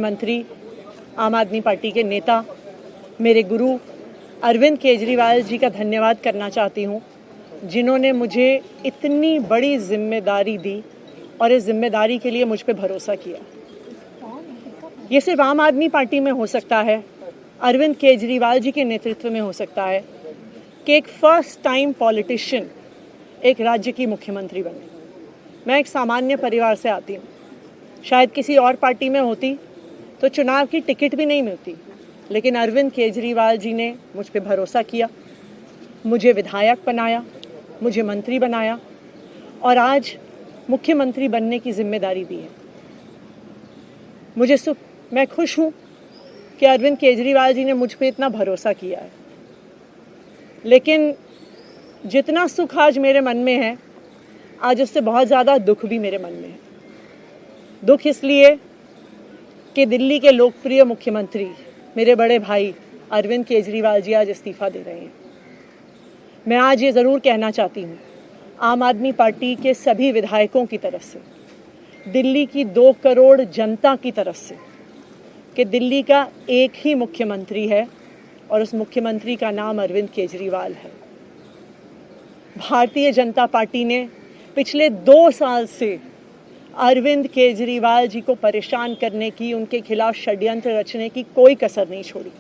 मुख्यमंत्री, आम आदमी पार्टी के नेता, मेरे गुरु अरविंद केजरीवाल जी का धन्यवाद करना चाहती हूँ, जिन्होंने मुझे इतनी बड़ी जिम्मेदारी दी और इस जिम्मेदारी के लिए मुझ पे भरोसा किया। ये सिर्फ आम आदमी पार्टी में हो सकता है, अरविंद केजरीवाल जी के नेतृत्व में हो सकता है कि एक फर्स्ट टाइम पॉलिटिशियन एक राज्य की मुख्यमंत्री बने। मैं एक सामान्य परिवार से आती हूँ, शायद किसी और पार्टी में होती तो चुनाव की टिकट भी नहीं मिलती, लेकिन अरविंद केजरीवाल जी ने मुझ पे भरोसा किया, मुझे विधायक बनाया, मुझे मंत्री बनाया और आज मुख्यमंत्री बनने की जिम्मेदारी दी है। मैं खुश हूँ कि अरविंद केजरीवाल जी ने मुझ पे इतना भरोसा किया है, लेकिन जितना सुख आज मेरे मन में है, आज उससे बहुत ज़्यादा दुख भी मेरे मन में है। दुख इसलिए कि दिल्ली के लोकप्रिय मुख्यमंत्री मेरे बड़े भाई अरविंद केजरीवाल जी आज इस्तीफा दे रहे हैं। मैं आज ये ज़रूर कहना चाहती हूँ आम आदमी पार्टी के सभी विधायकों की तरफ से, दिल्ली की 2 करोड़ जनता की तरफ से, कि दिल्ली का एक ही मुख्यमंत्री है और उस मुख्यमंत्री का नाम अरविंद केजरीवाल है। भारतीय जनता पार्टी ने पिछले 2 साल से अरविंद केजरीवाल जी को परेशान करने की, उनके खिलाफ षड्यंत्र रचने की कोई कसर नहीं छोड़ी।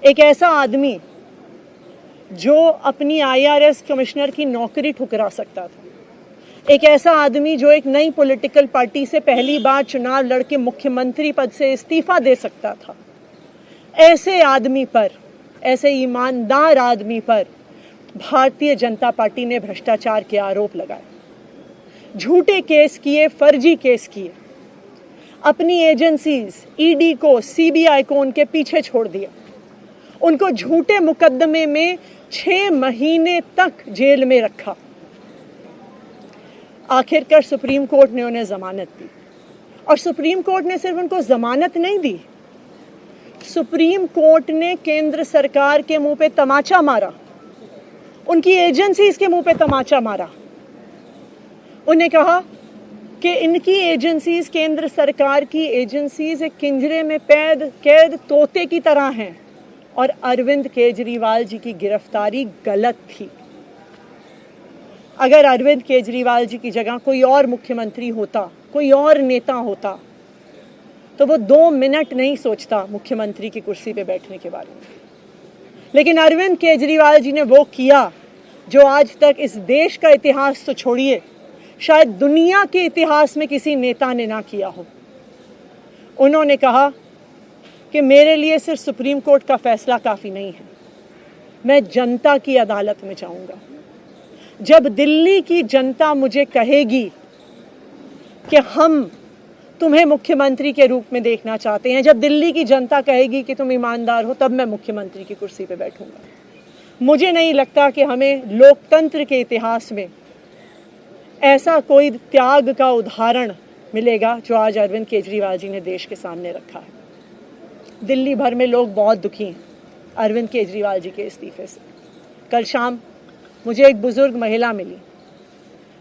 एक ऐसा आदमी जो अपनी IRS कमिश्नर की नौकरी ठुकरा सकता था, एक ऐसा आदमी जो एक नई पॉलिटिकल पार्टी से पहली बार चुनाव लड़के मुख्यमंत्री पद से इस्तीफा दे सकता था, ऐसे आदमी पर, ऐसे ईमानदार आदमी पर भारतीय जनता पार्टी ने भ्रष्टाचार के आरोप लगाए, झूठे केस किए, फर्जी केस किए, अपनी एजेंसीज ED को, CBI को उनके पीछे छोड़ दिया, उनको झूठे मुकदमे में 6 महीने तक जेल में रखा। आखिरकार सुप्रीम कोर्ट ने उन्हें जमानत दी और सुप्रीम कोर्ट ने सिर्फ उनको जमानत नहीं दी, सुप्रीम कोर्ट ने केंद्र सरकार के मुंह पे तमाचा मारा, उनकी एजेंसीज के मुंह पे तमाचा मारा। उन्हें कहा कि इनकी एजेंसीज, केंद्र सरकार की एजेंसीज एक पिंजरे में कैद तोते की तरह हैं और अरविंद केजरीवाल जी की गिरफ्तारी गलत थी। अगर अरविंद केजरीवाल जी की जगह कोई और मुख्यमंत्री होता, कोई और नेता होता, तो वो 2 मिनट नहीं सोचता मुख्यमंत्री की कुर्सी पे बैठने के बारे में। लेकिन अरविंद केजरीवाल जी ने वो किया जो आज तक इस देश का इतिहास तो छोड़िए, शायद दुनिया के इतिहास में किसी नेता ने ना किया हो। उन्होंने कहा कि मेरे लिए सिर्फ सुप्रीम कोर्ट का फैसला काफ़ी नहीं है, मैं जनता की अदालत में जाऊंगा। जब दिल्ली की जनता मुझे कहेगी कि हम तुम्हें मुख्यमंत्री के रूप में देखना चाहते हैं, जब दिल्ली की जनता कहेगी कि तुम ईमानदार हो, तब मैं मुख्यमंत्री की कुर्सी पे बैठूंगा। मुझे नहीं लगता कि हमें लोकतंत्र के इतिहास में ऐसा कोई त्याग का उदाहरण मिलेगा जो आज अरविंद केजरीवाल जी ने देश के सामने रखा है। दिल्ली भर में लोग बहुत दुखी हैं अरविंद केजरीवाल जी के इस्तीफे से। कल शाम मुझे एक बुजुर्ग महिला मिली,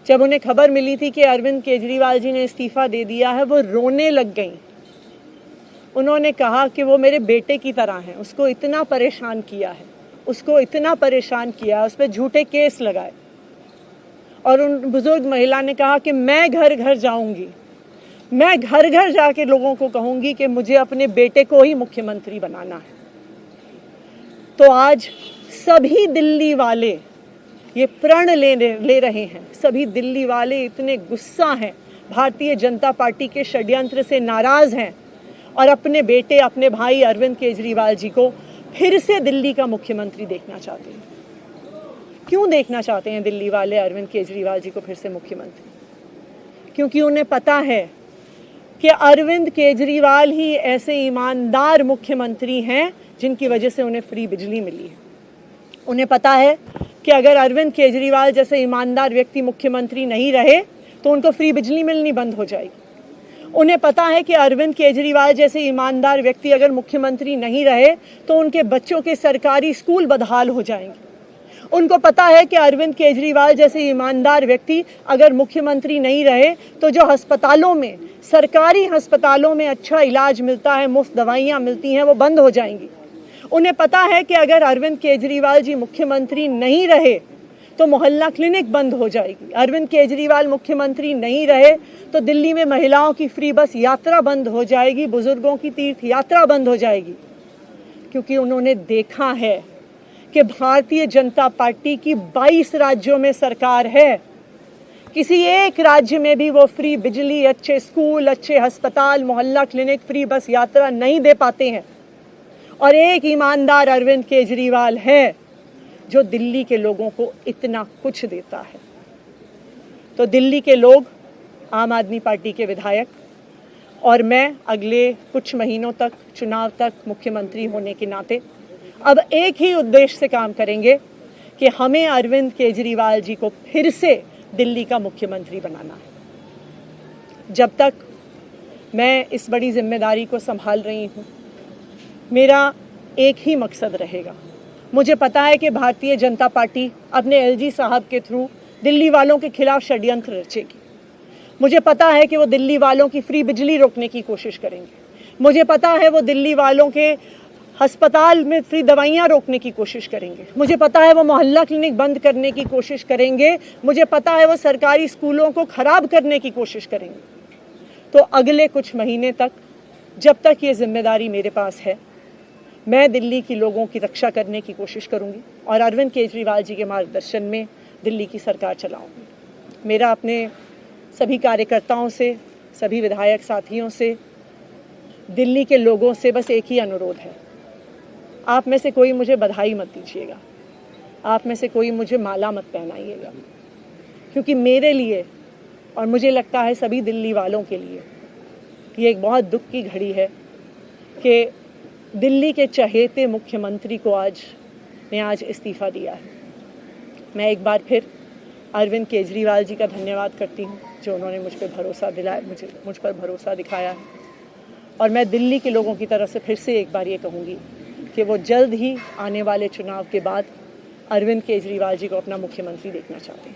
जब उन्हें खबर मिली थी कि अरविंद केजरीवाल जी ने इस्तीफा दे दिया है, वो रोने लग गईं। उन्होंने कहा कि वो मेरे बेटे की तरह हैं, उसको इतना परेशान किया है, उसको इतना परेशान किया, उस पर झूठे केस लगाए। और उन बुजुर्ग महिला ने कहा कि मैं घर घर जाऊंगी, मैं घर घर जाके लोगों को कहूंगी कि मुझे अपने बेटे को ही मुख्यमंत्री बनाना है। तो आज सभी दिल्ली वाले ये प्रण ले रहे हैं, सभी दिल्ली वाले इतने गुस्सा हैं, भारतीय जनता पार्टी के षड्यंत्र से नाराज हैं और अपने बेटे, अपने भाई अरविंद केजरीवाल जी को फिर से दिल्ली का मुख्यमंत्री देखना चाहते हैं। क्यों देखना चाहते हैं दिल्ली वाले अरविंद केजरीवाल जी को फिर से मुख्यमंत्री? क्योंकि उन्हें पता है कि अरविंद केजरीवाल ही ऐसे ईमानदार मुख्यमंत्री हैं जिनकी वजह से उन्हें फ्री बिजली मिली है। उन्हें पता है कि अगर अरविंद केजरीवाल जैसे ईमानदार व्यक्ति मुख्यमंत्री नहीं रहे तो उनको फ्री बिजली मिलनी बंद हो जाएगी। उन्हें पता है कि अरविंद केजरीवाल जैसे ईमानदार व्यक्ति अगर मुख्यमंत्री नहीं रहे तो उनके बच्चों के सरकारी स्कूल बदहाल हो जाएंगे। उनको पता है कि अरविंद केजरीवाल जैसे ईमानदार व्यक्ति अगर मुख्यमंत्री नहीं रहे तो जो अस्पतालों में, सरकारी अस्पतालों में अच्छा इलाज मिलता है, मुफ्त दवाइयाँ मिलती हैं, वो बंद हो जाएंगी। उन्हें पता है कि अगर अरविंद केजरीवाल जी मुख्यमंत्री नहीं रहे तो मोहल्ला क्लिनिक बंद हो जाएगी। अरविंद केजरीवाल मुख्यमंत्री नहीं रहे तो दिल्ली में महिलाओं की फ्री बस यात्रा बंद हो जाएगी, बुजुर्गों की तीर्थ यात्रा बंद हो जाएगी, क्योंकि उन्होंने देखा है कि भारतीय जनता पार्टी की 22 राज्यों में सरकार है, किसी एक राज्य में भी वो फ्री बिजली, अच्छे स्कूल, अच्छे अस्पताल, मोहल्ला क्लिनिक, फ्री बस यात्रा नहीं दे पाते हैं। और एक ईमानदार अरविंद केजरीवाल है जो दिल्ली के लोगों को इतना कुछ देता है। तो दिल्ली के लोग, आम आदमी पार्टी के विधायक और मैं अगले कुछ महीनों तक, चुनाव तक मुख्यमंत्री होने के नाते अब एक ही उद्देश्य से काम करेंगे कि हमें अरविंद केजरीवाल जी को फिर से दिल्ली का मुख्यमंत्री बनाना है। जब तक मैं इस बड़ी जिम्मेदारी को संभाल रही हूँ, मेरा एक ही मकसद रहेगा। मुझे पता है कि भारतीय जनता पार्टी अपने एलजी साहब के थ्रू दिल्ली वालों के खिलाफ षड्यंत्र रचेगी। मुझे पता है कि वो दिल्ली वालों की फ्री बिजली रोकने की कोशिश करेंगे। मुझे पता है वो दिल्ली वालों के अस्पताल में फ्री दवाइयाँ रोकने की कोशिश करेंगे। मुझे पता है वो मोहल्ला क्लिनिक बंद करने की कोशिश करेंगे। मुझे पता है वो सरकारी स्कूलों को खराब करने की कोशिश करेंगे। तो अगले कुछ महीने तक, जब तक ये जिम्मेदारी मेरे पास है, मैं दिल्ली के लोगों की रक्षा करने की कोशिश करूंगी और अरविंद केजरीवाल जी के मार्गदर्शन में दिल्ली की सरकार चलाऊंगी। मेरा अपने सभी कार्यकर्ताओं से, सभी विधायक साथियों से, दिल्ली के लोगों से बस एक ही अनुरोध है, आप में से कोई मुझे बधाई मत दीजिएगा, आप में से कोई मुझे माला मत पहनाइएगा, क्योंकि मेरे लिए और मुझे लगता है सभी दिल्ली वालों के लिए ये एक बहुत दुख की घड़ी है कि दिल्ली के चहेते मुख्यमंत्री को आज इस्तीफ़ा दिया है। मैं एक बार फिर अरविंद केजरीवाल जी का धन्यवाद करती हूँ जो उन्होंने मुझ पर भरोसा दिलाया, मुझ पर भरोसा दिखाया है। और मैं दिल्ली के लोगों की तरफ से फिर से एक बार ये कहूँगी कि वो जल्द ही आने वाले चुनाव के बाद अरविंद केजरीवाल जी को अपना मुख्यमंत्री देखना चाहते हैं।